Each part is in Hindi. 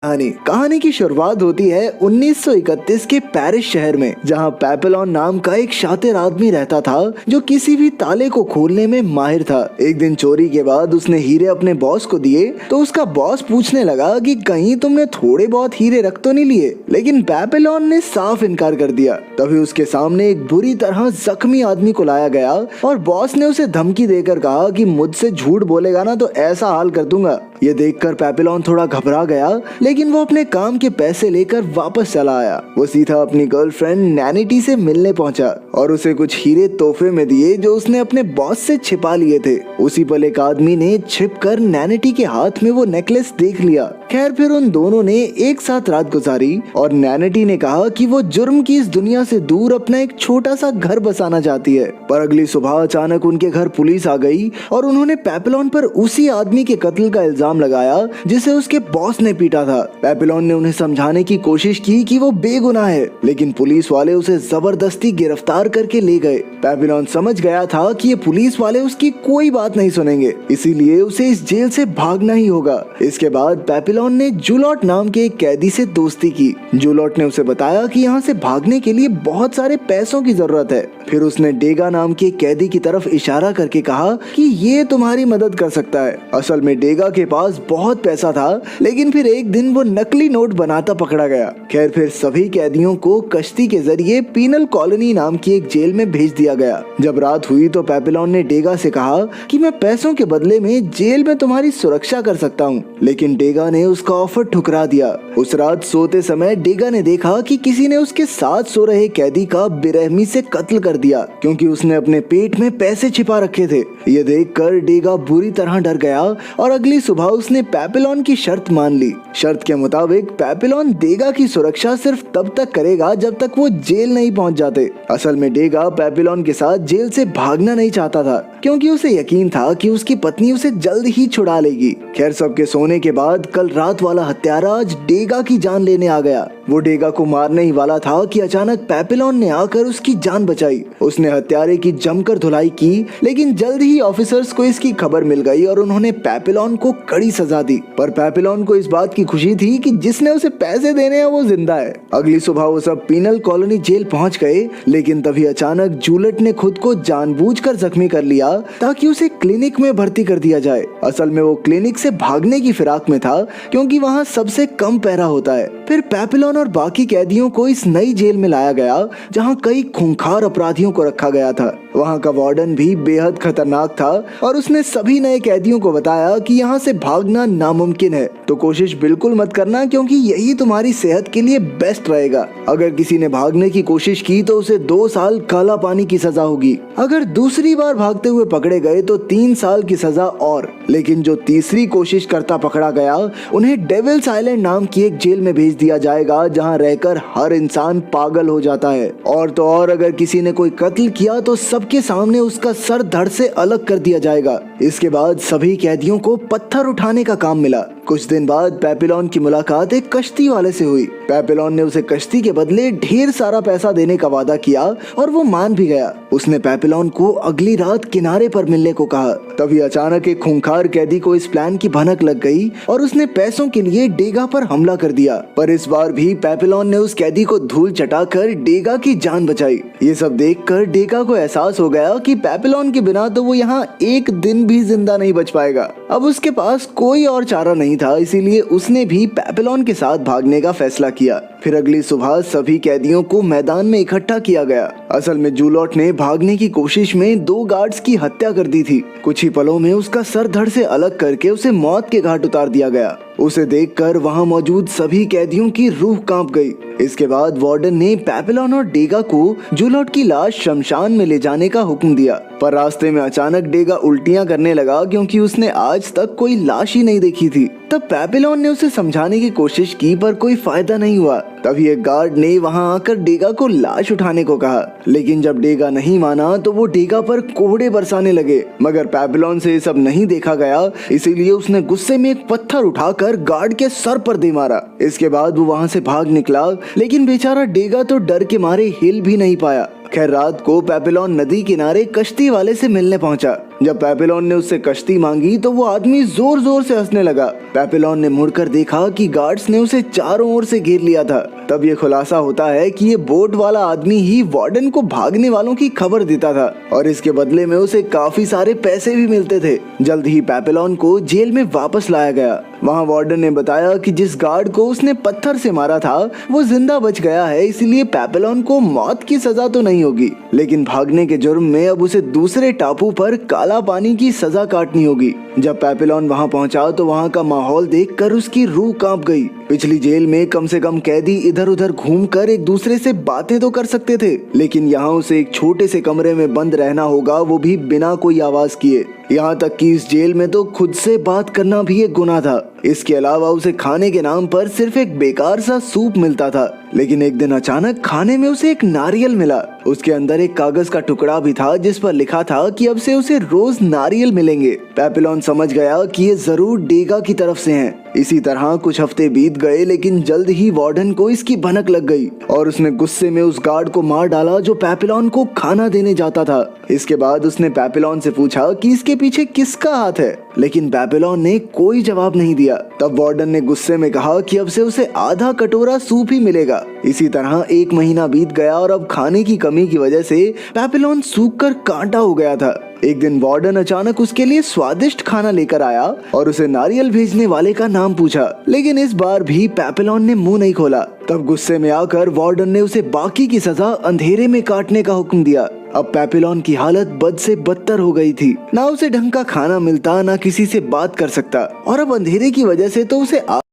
कहानी की शुरुआत होती है 1931 के पेरिस शहर में, जहां पेपेलॉन नाम का एक शातिर आदमी रहता था जो किसी भी ताले को खोलने में माहिर था। एक दिन चोरी के बाद उसने हीरे अपने बॉस को दिए तो उसका बॉस पूछने लगा कि कहीं तुमने थोड़े बहुत हीरे रख तो नहीं लिए, लेकिन पेपेलॉन ने साफ इनकार कर दिया। तभी उसके सामने एक बुरी तरह जख्मी आदमी को लाया गया और बॉस ने उसे धमकी देकर कहा कि मुझसे झूठ बोलेगा ना तो ऐसा हाल कर दूंगा। ये देखकर पेपेलॉन थोड़ा घबरा गया, लेकिन वो अपने काम के पैसे लेकर वापस चला आया। वो सीधा अपनी गर्लफ्रेंड नैनिटी से मिलने पहुंचा और उसे कुछ हीरे तोहफे में दिए जो उसने अपने बॉस से छिपा लिए थे। उसी पल एक आदमी ने छिपकर नैनिटी के हाथ में वो नेकलेस देख लिया। खैर फिर उन दोनों ने एक साथ रात गुजारी और नैनिटी ने कहा कि वो जुर्म की इस दुनिया से दूर अपना एक छोटा सा घर बसाना चाहती है। पर अगली सुबह अचानक उनके घर पुलिस आ गई और उन्होंने पेपेलॉन पर उसी आदमी के कत्ल का इल्जाम लगाया जिसे उसके बॉस ने पीटा था। पेपेलॉन ने उन्हें समझाने की कोशिश की कि वो बेगुनाह है, लेकिन पुलिस वाले उसे जबरदस्ती गिरफ्तार करके ले गए। पेपेलॉन समझ गया था कि ये पुलिस वाले उसकी कोई बात नहीं सुनेंगे, इसीलिए उसे इस जेल से भागना ही होगा। इसके बाद पेपेलॉन ने जुलॉट नाम के एक कैदी से दोस्ती की। जुलॉट ने उसे बताया कि यहाँ से भागने के लिए बहुत सारे पैसों की जरूरत है। फिर उसने डेगा नाम के कैदी की तरफ इशारा करके कहा कि ये तुम्हारी मदद कर सकता है। असल में डेगा के पास बहुत पैसा था, लेकिन फिर एक दिन वो नकली नोट बनाता पकड़ा गया। खैर फिर सभी कैदियों को कश्ती के जरिए पीनल कॉलोनी नाम की एक जेल में भेज दिया गया। जब रात हुई तो पेपेलॉन ने डेगा से कहा कि मैं पैसों के बदले में जेल में तुम्हारी सुरक्षा कर सकता हूँ, लेकिन डेगा ने उसका ऑफर ठुकरा दिया। उस रात सोते समय डेगा ने देखा कि किसी ने उसके साथ सो रहे कैदी का बेरहमी से कत्ल कर दिया, क्योंकि उसने अपने पेट में पैसे छिपा रखे थे। ये देखकर डेगा बुरी तरह डर गया और अगली सुबह उसने पेपेलॉन की शर्त मान ली। शर्त के मुताबिक पेपेलॉन डेगा की सुरक्षा सिर्फ तब तक करेगा जब तक वो जेल नहीं पहुंच जाते। असल में डेगा पेपेलॉन के साथ जेल से भागना नहीं चाहता था, क्योंकि उसे यकीन था कि उसकी पत्नी उसे जल्द ही छुड़ा लेगी। खैर सबके सोने के बाद कल रात वाला हत्यारा आज डेगा की जान लेने आ गया। वो डेगा को मारने ही वाला था कि अचानक पेपेलॉन ने आकर उसकी जान बचाई। उसने हत्यारे की जमकर धुलाई की, लेकिन जल्द ही ऑफिसर्स को इसकी खबर मिल गई और उन्होंने पेपेलॉन को कड़ी सजा दी। पर पेपेलॉन को इस बात की खुशी थी कि जिसने उसे पैसे देने हैं वो जिंदा है। अगली सुबह वो सब पीनल कॉलोनी जेल पहुंच गए, लेकिन तभी अचानक जूलियट ने खुद को जानबूझकर जख्मी कर लिया ताकि उसे क्लिनिक में भर्ती कर दिया जाए। असल में वो क्लिनिक से भागने की फिराक में था, क्योंकि वहाँ सबसे कम पहरा होता है। फिर पेपेलॉन और बाकी कैदियों को इस नई जेल में लाया गया, जहाँ कई खूंखार अपराधियों को रखा गया था। वहाँ का वार्डन भी बेहद खतरनाक था और उसने सभी नए कैदियों को बताया कि यहाँ से भागना नामुमकिन है, तो कोशिश बिल्कुल मत करना, क्योंकि यही तुम्हारी सेहत के लिए बेस्ट रहेगा। अगर किसी ने भागने की कोशिश की तो उसे 2 साल काला पानी की सजा होगी। अगर दूसरी बार भागते हुए पकड़े गए तो 3 साल की सजा और, लेकिन जो तीसरी कोशिश करता पकड़ा गया उन्हें डेविल्स आइलैंड नाम की एक जेल में भेज दिया जाएगा, जहाँ रहकर हर इंसान पागल हो जाता है। और तो और अगर किसी ने कोई कत्ल किया तो सबके सामने उसका सर धड़ से अलग कर दिया जाएगा। इसके बाद सभी कैदियों को पत्थर उठाने का काम मिला। कुछ दिन बाद पेपेलॉन की मुलाकात एक कश्ती वाले से हुई। पेपेलॉन ने उसे कश्ती के बदले ढेर सारा पैसा देने का वादा किया और वो मान भी गया। उसने पेपेलॉन को अगली रात किनारे पर मिलने को कहा। तभी अचानक एक खूंखार कैदी को इस प्लान की भनक लग गई और उसने पैसों के लिए डेगा पर हमला कर दिया। पर इस बार भी पेपेलॉन ने उस कैदी को धूल चटाकर डेगा की जान बचाई। ये सब देखकर डेगा को एहसास हो गया कि पेपेलॉन के बिना तो वो यहाँ एक दिन भी जिंदा नहीं बच पाएगा। अब उसके पास कोई और चारा नहीं था, इसीलिए उसने भी पेपेलॉन के साथ भागने का फैसला किया। फिर अगली सुबह सभी कैदियों को मैदान में इकट्ठा किया गया। असल में जूलॉट ने भागने की कोशिश में 2 गार्ड्स की हत्या कर दी थी। कुछ ही पलों में उसका सर धड़ से अलग करके उसे मौत के घाट उतार दिया गया। उसे देखकर वहां मौजूद सभी कैदियों की रूह कांप गई। इसके बाद वार्डन ने पेपेलॉन और डेगा को जूलॉट की लाश शमशान में ले जाने का हुक्म दिया। पर रास्ते में अचानक डेगा उल्टियां करने लगा, क्योंकि उसने आज तक कोई लाश ही नहीं देखी थी। तब पेपेलॉन ने उसे समझाने की कोशिश की, पर कोई फायदा नहीं हुआ। तभी एक गार्ड ने वहां आकर डेगा को लाश उठाने को कहा, लेकिन जब डेगा नहीं माना तो वो डेगा पर कोहड़े बरसाने लगे। मगर पेपेलॉन से ये सब नहीं देखा गया, इसीलिए उसने गुस्से में एक पत्थर उठाकर गार्ड के सर पर दे मारा। इसके बाद वो वहां से भाग निकला, लेकिन बेचारा डेगा तो डर के मारे हिल भी नहीं पाया। खैर रात को पेपिलोन नदी किनारे कश्ती वाले से मिलने पहुंचा। जब पेपिलोन ने उससे कश्ती मांगी तो वो आदमी जोर जोर से हंसने लगा। पेपिलोन ने मुड़कर देखा कि गार्ड्स ने उसे चारों ओर से घेर लिया था। तब ये खुलासा होता है कि ये बोट वाला आदमी ही वार्डन को भागने वालों की खबर देता था और इसके बदले में उसे काफी सारे पैसे भी मिलते थे। जल्द ही पेपिलोन को जेल में वापस लाया गया। वहाँ वार्डन ने बताया कि जिस गार्ड को उसने पत्थर से मारा था वो जिंदा बच गया है, इसलिए पेपिलोन को मौत की सजा तो नहीं होगी, लेकिन भागने के जुर्म में अब उसे दूसरे टापू पर काला पानी की सजा काटनी होगी। जब पेपिलोन वहाँ पहुँचा तो वहाँ का माहौल देखकर उसकी रूह कांप गई। पिछली जेल में कम से कम कैदी इधर उधर घूमकर एक दूसरे से बातें तो कर सकते थे, लेकिन यहाँ उसे एक छोटे से कमरे में बंद रहना होगा, वो भी बिना कोई आवाज किए। यहाँ तक कि इस जेल में तो खुद से बात करना भी एक गुनाह था। इसके अलावा उसे खाने के नाम पर सिर्फ एक बेकार सा सूप मिलता था। लेकिन एक दिन अचानक खाने में उसे एक नारियल मिला। उसके अंदर एक कागज का टुकड़ा भी था जिस पर लिखा था कि अब से उसे रोज नारियल मिलेंगे। पेपिलोन समझ गया कि ये जरूर डेगा की तरफ से हैं। इसी तरह कुछ हफ्ते बीत गए, लेकिन जल्द ही वार्डन को इसकी भनक लग गई और उसने गुस्से में उस गार्ड को मार डाला जो पेपिलोन को खाना देने जाता था। इसके बाद उसने पेपिलोन से पूछा कि इसके पीछे किसका हाथ है, लेकिन पेपिलोन ने कोई जवाब नहीं दिया। तब वार्डन ने गुस्से में कहा कि अब से उसे आधा कटोरा सूप ही मिलेगा। इसी तरह 1 महीना बीत गया और अब खाने की कमी की वजह से पेपिलोन सूख कर कांटा हो गया था। एक दिन वार्डन अचानक उसके लिए स्वादिष्ट खाना लेकर आया और उसे नारियल भेजने वाले का नाम पूछा, लेकिन इस बार भी पेपिलोन ने मुंह नहीं खोला। तब गुस्से में आकर वार्डन ने उसे बाकी की सजा अंधेरे में काटने का हुक्म दिया। अब पेपिलोन की हालत बद से बदतर हो गई थी। ना उसे ढंग का खाना मिलता, ना किसी से बात कर सकता, और अब अंधेरे की वजह से तो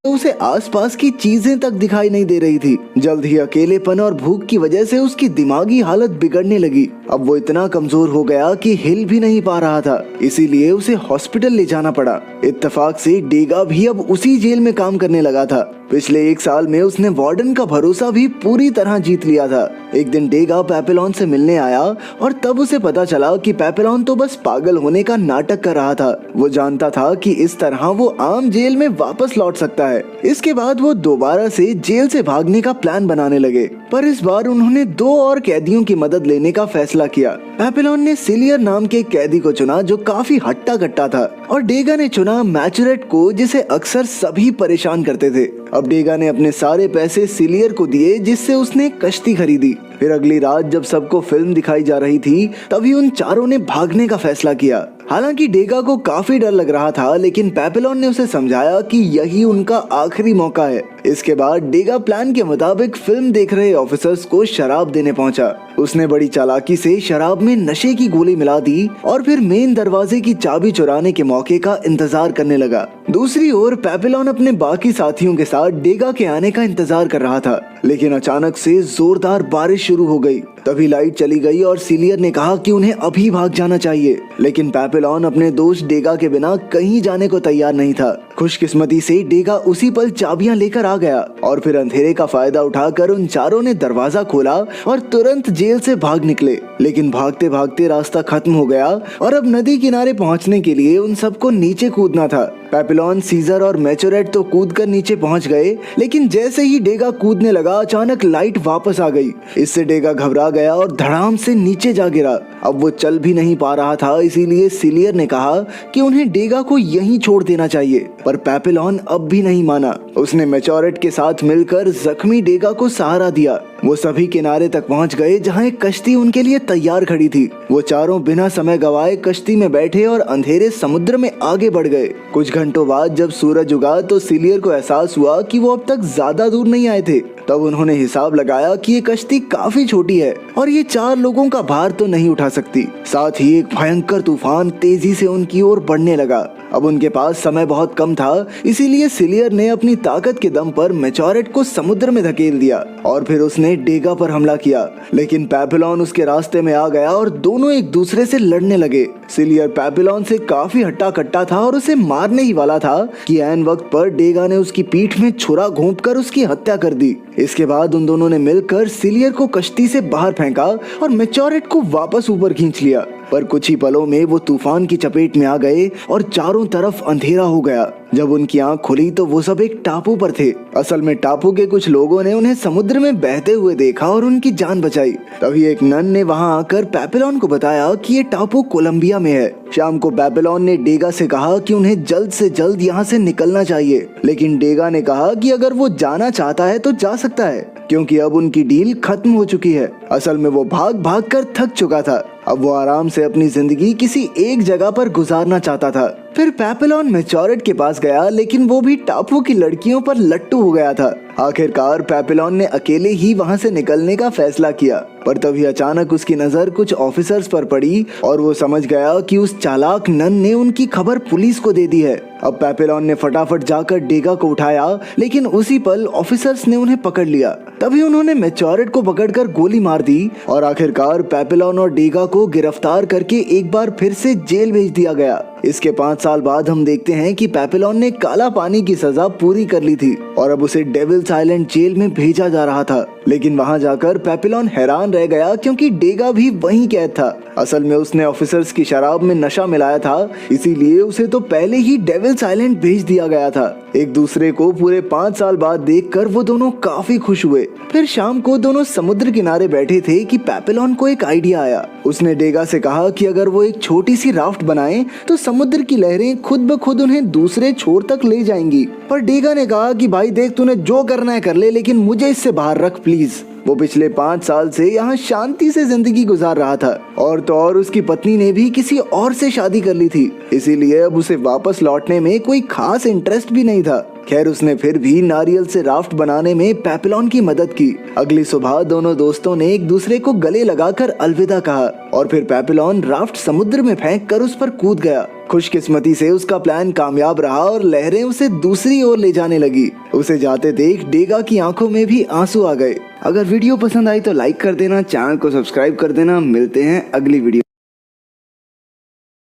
उसे आसपास की चीजें तक दिखाई नहीं दे रही थी। जल्द ही अकेलेपन और भूख की वजह से उसकी दिमागी हालत बिगड़ने लगी। अब वो इतना कमजोर हो गया कि हिल भी नहीं पा रहा था, इसीलिए उसे हॉस्पिटल ले जाना पड़ा। इत्तेफाक से डेगा भी अब उसी जेल में काम करने लगा था। पिछले 1 साल में उसने वार्डन का भरोसा भी पूरी तरह जीत लिया था। एक दिन डेगा पेपिलोन से मिलने आया और तब उसे पता चला कि पेपिलोन तो बस पागल होने का नाटक कर रहा था। वो जानता था कि इस तरह वो आम जेल में वापस लौट सकता है। इसके बाद वो दोबारा से जेल से भागने का प्लान बनाने लगे, पर इस बार उन्होंने 2 और कैदियों की मदद लेने का फैसला किया। पेपिलोन ने सिलियर नाम के कैदी को चुना जो काफी हट्टा कट्टा था, और डेगा ने चुना मैचुरेट को जिसे अक्सर सभी परेशान करते थे। अब डेगा ने अपने सारे पैसे सिलियर को दिए जिससे उसने कश्ती खरीदी। फिर अगली रात जब सबको फिल्म दिखाई जा रही थी तभी उन चारों ने भागने का फैसला किया। हालांकि डेगा को काफी डर लग रहा था, लेकिन पेपिलोन ने उसे समझाया कि यही उनका आखिरी मौका है। इसके बाद डेगा प्लान के मुताबिक फिल्म देख रहे ऑफिसर्स को शराब देने पहुंचा। उसने बड़ी चालाकी से शराब में नशे की गोली मिला दी और फिर मेन दरवाजे की चाबी चुराने के मौके का इंतजार करने लगा। दूसरी ओर पेपिलोन अपने बाकी साथियों के साथ डेगा के आने का इंतजार कर रहा था, लेकिन अचानक से जोरदार बारिश शुरू हो गई। तभी लाइट चली गई और सिलियर ने कहा कि उन्हें अभी भाग जाना चाहिए, लेकिन पेपिलोन अपने दोस्त डेगा के बिना कहीं जाने को तैयार नहीं था। खुशकिस्मती से डेगा उसी पल चाबियां लेकर आ गया और फिर अंधेरे का फायदा उठाकर उन चारों ने दरवाजा खोला और तुरंत जेल से भाग निकले। लेकिन भागते भागते रास्ता खत्म हो गया और अब नदी किनारे पहुंचने के लिए उन सबको नीचे कूदना था। पेपिलोन, सीजर और मैचुरेट तो कूदकर नीचे पहुंच गए, लेकिन जैसे ही डेगा कूदने लगा अचानक लाइट वापस आ गई। इससे डेगा घबरा गया और धड़ाम से नीचे जा गिरा। अब वो चल भी नहीं पा रहा था, इसीलिए सिलियर ने कहा कि उन्हें डेगा को यहीं छोड़ देना चाहिए, पर पेपिलोन अब भी नहीं माना। उसने मैचुरेट के साथ मिलकर जख्मी डेगा को सहारा दिया। वो सभी किनारे तक पहुंच गए जहां एक कश्ती उनके लिए तैयार खड़ी थी। वो चारों बिना समय गवाए कश्ती में बैठे और अंधेरे समुद्र में आगे बढ़ गए। कुछ घंटों बाद जब सूरज उगा तो सिलियर को एहसास हुआ कि वो अब तक ज्यादा दूर नहीं आए थे। तब उन्होंने हिसाब लगाया कि ये कश्ती काफी छोटी है और ये 4 लोगों का भार तो नहीं उठा सकती। साथ ही एक भयंकर तूफान तेजी से उनकी ओर बढ़ने लगा। अब उनके पास समय बहुत कम था, इसीलिए सिलियर ने अपनी ताकत के दम पर मैचुरेट को समुद्र में धकेल दिया और फिर उसने डेगा पर हमला किया। लेकिन पेपिलोन उसके रास्ते में आ गया और दोनों एक दूसरे से लड़ने लगे। सिलियर पेपिलोन से काफी हट्टा कट्टा था और उसे मारने ही वाला था कि ऐन वक्त पर डेगा ने उसकी पीठ में छुरा घोंपकर उसकी हत्या कर दी। इसके बाद उन दोनों ने मिलकर सिलियर को कश्ती से बाहर फेंका और मैचुरेट को वापस ऊपर खींच लिया। पर कुछ ही पलों में वो तूफान की चपेट में आ गए और चारों तरफ अंधेरा हो गया। जब उनकी आंख खुली तो वो सब एक टापू पर थे। असल में टापू के कुछ लोगों ने उन्हें समुद्र में बहते हुए देखा और उनकी जान बचाई। तभी एक नन ने वहां आकर पेपिलोन को बताया कि ये टापू कोलंबिया में है। शाम को पेपिलोन ने डेगा से कहा कि उन्हें जल्द से जल्द यहाँ से निकलना चाहिए, लेकिन डेगा ने कहा कि अगर वो जाना चाहता है तो जा सकता है, क्योंकि अब उनकी डील खत्म हो चुकी है। असल में वो भाग भाग कर थक चुका था। अब वो आराम से अपनी जिंदगी किसी एक जगह पर गुजारना चाहता था। फिर पेपिलोन मैच्योरेट के पास गया, लेकिन वो भी टापू की लड़कियों पर लट्टू हो गया था। आखिरकार पेपिलोन ने अकेले ही वहां से निकलने का फैसला किया, पर तभी अचानक उसकी नजर कुछ ऑफिसर्स पर पड़ी और वो समझ गया कि उस चालाक नन ने उनकी खबर पुलिस को दे दी है। अब पेपिलोन ने फटाफट जाकर डेगा को उठाया, लेकिन उसी पल ऑफिसर्स ने उन्हें पकड़ लिया। तभी उन्होंने मैच्योरेट को पकड़कर गोली मार दी और आखिरकार पेपिलोन और डेगा को गिरफ्तार करके एक बार फिर से जेल भेज दिया गया। इसके 5 साल बाद हम देखते हैं कि पेपिलोन ने काला पानी की सजा पूरी कर ली थी और अब उसे डेविल्स आइलैंड जेल में भेजा जा रहा था। लेकिन वहां जाकर पेपिलोन हैरान रह गया, क्योंकि डेगा भी वहीं कैद था। असल में उसने ऑफिसर्स की शराब में नशा मिलाया था, इसीलिए उसे तो पहले ही डेविल्स आइलैंड भेज दिया गया था। एक दूसरे को पूरे 5 साल बाद देखकर वो दोनों काफी खुश हुए। फिर शाम को दोनों समुद्र किनारे बैठे थे कि पेपिलोन को एक आइडिया आया। उसने डेगा से कहा कि अगर वो एक छोटी सी राफ्ट बनाए तो समुद्र की लहरें खुद ब खुद उन्हें दूसरे छोर तक ले जाएंगी। पर डेगा ने कहा कि भाई देख, तूने जो करना है कर ले, लेकिन मुझे इससे बाहर रख प्लीज। वो पिछले 5 साल से यहाँ शांति से जिंदगी गुजार रहा था और तो और उसकी पत्नी ने भी किसी और से शादी कर ली थी, इसीलिए अब उसे वापस लौटने में कोई खास इंटरेस्ट भी नहीं था। खैर, उसने फिर भी नारियल से राफ्ट बनाने में पेपिलोन की मदद की। अगली सुबह दोनों दोस्तों ने एक दूसरे को गले लगाकर अलविदा कहा और फिर पेपिलोन राफ्ट समुद्र में फेंक कर उस पर कूद गया। खुशकिस्मती से उसका प्लान कामयाब रहा और लहरें उसे दूसरी ओर ले जाने लगी। उसे जाते देख डेगा की आंखों में भी आंसू आ गए। अगर वीडियो पसंद आई तो लाइक कर देना, चैनल को सब्सक्राइब कर देना। मिलते हैं अगली वीडियो।